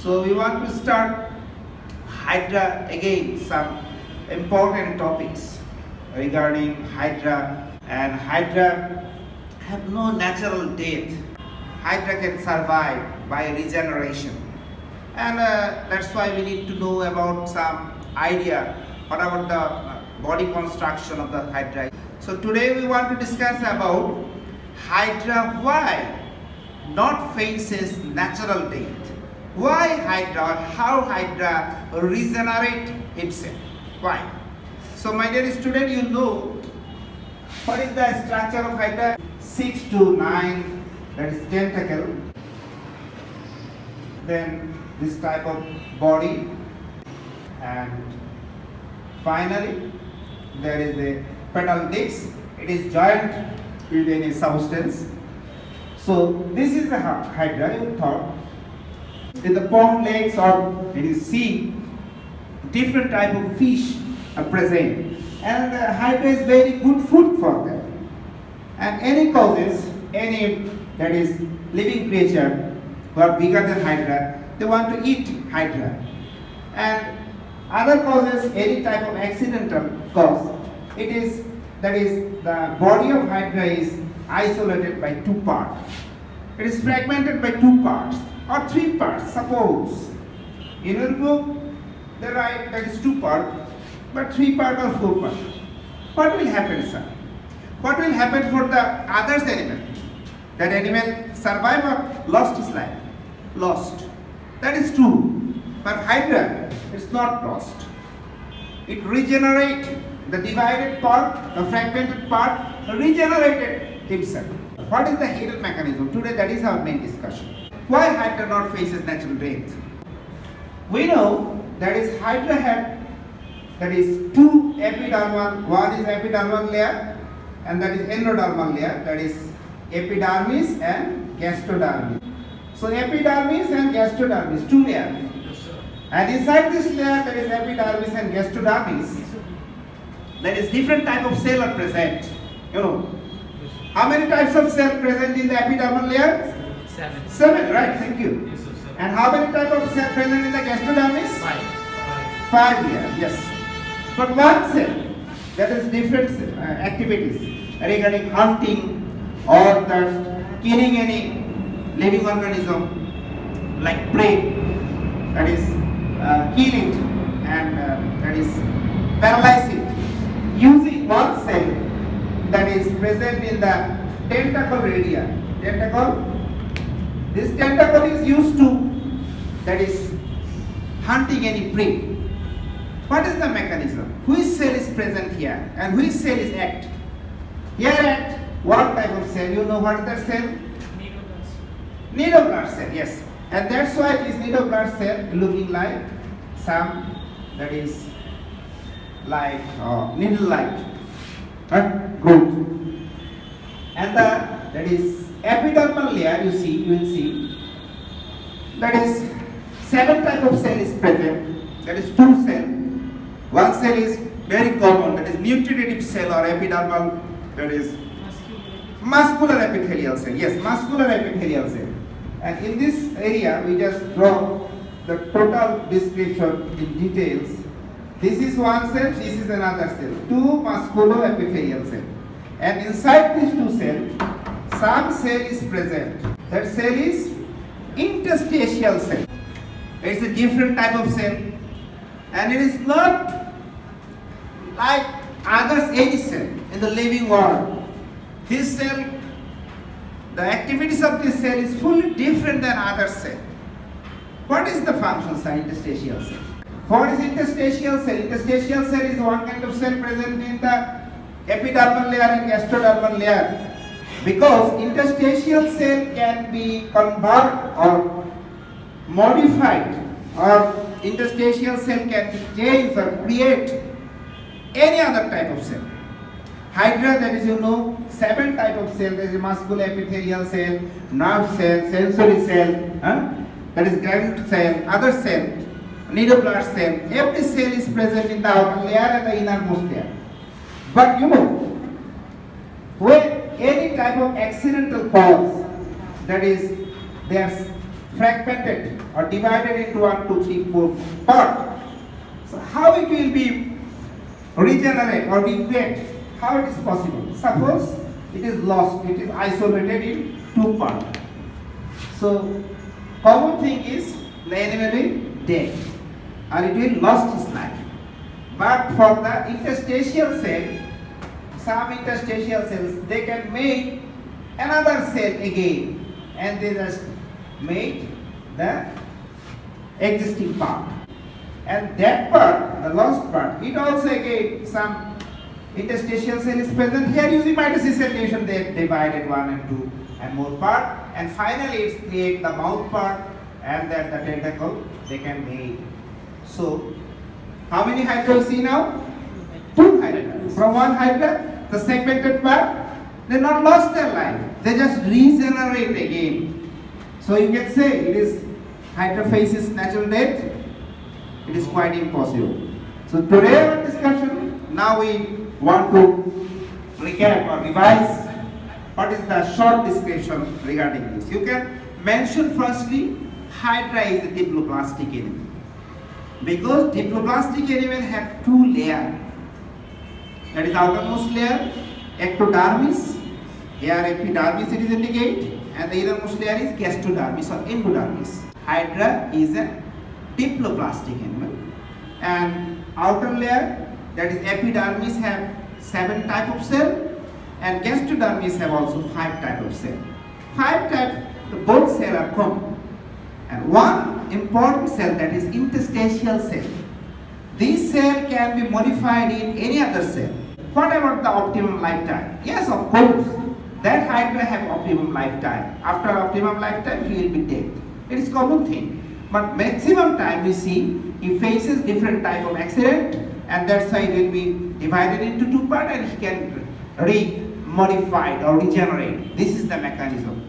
So we want to start Hydra again, some important topics regarding Hydra. And Hydra have no natural death. Hydra can survive by regeneration. And that's why we need to know about some idea about the body construction of the Hydra. So today we want to discuss about Hydra why not faces natural death. Why Hydra or how Hydra regenerate itself? Why? So my dear student, you know what is the structure of Hydra? 6 to 9, that is tentacle. Then this type of body, and finally there is a pedal disc. It is joined with any substance. So this is the Hydra. You thought in the pond lakes or in the sea, different type of fish are present, and the Hydra is very good food for them. And any causes, any that is living creature who are bigger than Hydra, they want to eat Hydra. And other causes, any type of accidental cause, it is that is the body of Hydra is isolated by two parts. It is fragmented by two parts or three parts. Suppose in your book they write that is two parts, but three parts or four parts. What will happen, sir? What will happen for the others animal? That animal survive or lost his life? Lost. That is true. But Hydra is not lost. It regenerates the divided part, the fragmented part, regenerated himself. What is the hidden mechanism? Today that is our main discussion. Why Hydra not faces natural death? We know that is Hydra have that is two epidermal, one is epidermal layer and that is endodermal layer, that is epidermis and gastrodermis. So epidermis and gastrodermis, two layers. And inside this layer there is epidermis and gastrodermis. There is different type of cell are present. You know. How many types of cell present in the epidermal layer? Seven, right? Thank you. Yes, sir. And how many type of cell present in the gastrodermis? Five here, yes. But one cell that is different activities regarding hunting or the killing any living organism like prey, that is kill it and that is paralyze it using one cell that is present in the tentacle radii. Tentacle. This tentacle is used to that is hunting any prey. What is the mechanism? Which cell is present here and which cell is act? Here act what type of cell? You know what is that cell? Needle blood cell, yes. And that's why this needle blood cell looking like some that is like needle-like growth. And that is epidermal layer. You will see that is 7 type of cell is present. That is 2 cell. One cell is very common. That is nutritive cell or epidermal. That is muscular epithelial cell. Yes, muscular epithelial cell. And in this area, we just draw the total description in details. This is one cell, this is another cell. 2 muscular epithelial cells. And inside these 2 cells, some cell is present. That cell is interstitial cell. It's a different type of cell. And it is not like others any cell in the living world. This cell, the activities of this cell is fully different than other cell. What is the function of interstitial cell? What is interstitial cell? Interstitial cell is one kind of cell present in the epidermal layer and gastrodermal layer. Because interstitial cell can be converted or modified, or interstitial cell can be changed or create any other type of cell. Hydra, that is 7 type of cell. There is a muscular epithelial cell, nerve cell, sensory cell, that is gland cell, other cell, needle blood cell. Every cell is present in the outer layer and the innermost layer. But when any type of accidental cause, that is their fragmented or divided into 1, 2, 3, 4 parts. So how it will be regenerate or recreate? How it is possible? Suppose it is lost, it is isolated in 2 parts. So common thing is the animal will dead or it will lost his life. But for the interstitial cell, some interstitial cells, they can make another cell again and they just make the existing part. And that part, the lost part, it also again some interstitial cell is present here. Using mitosis cell division, they divided 1 and 2 and more part, and finally it create the mouth part and then the tentacle they can make. So how many Hydra you see now? 2 Hydra. From 1 Hydra, the segmented part, they not lost their life, they just regenerate again. So you can say it is Hydra faces natural death. It is quite impossible. So today our discussion, now we want to recap or revise what is the short description regarding this. You can mention firstly, Hydra is a diploblastic animal. Because diploblastic animal have 2 layers. That is outermost layer, ectodermis. Here epidermis it is indicate, and the innermost layer is gastodermis or endodermis. Hydra is a diploblastic animal, and outer layer, that is epidermis, have 7 type of cell, and gastodermis have also 5 type of cell. 5 type, both cell are common, and one important cell, that is interstitial cell. This cell can be modified in any other cell. What about the optimum lifetime? Yes, of course, that Hydra have optimum lifetime. After optimum lifetime, he will be dead. It is common thing. But maximum time we see, he faces different type of accident, and that's why it will be divided into 2 parts and he can re-modified or regenerate. This is the mechanism.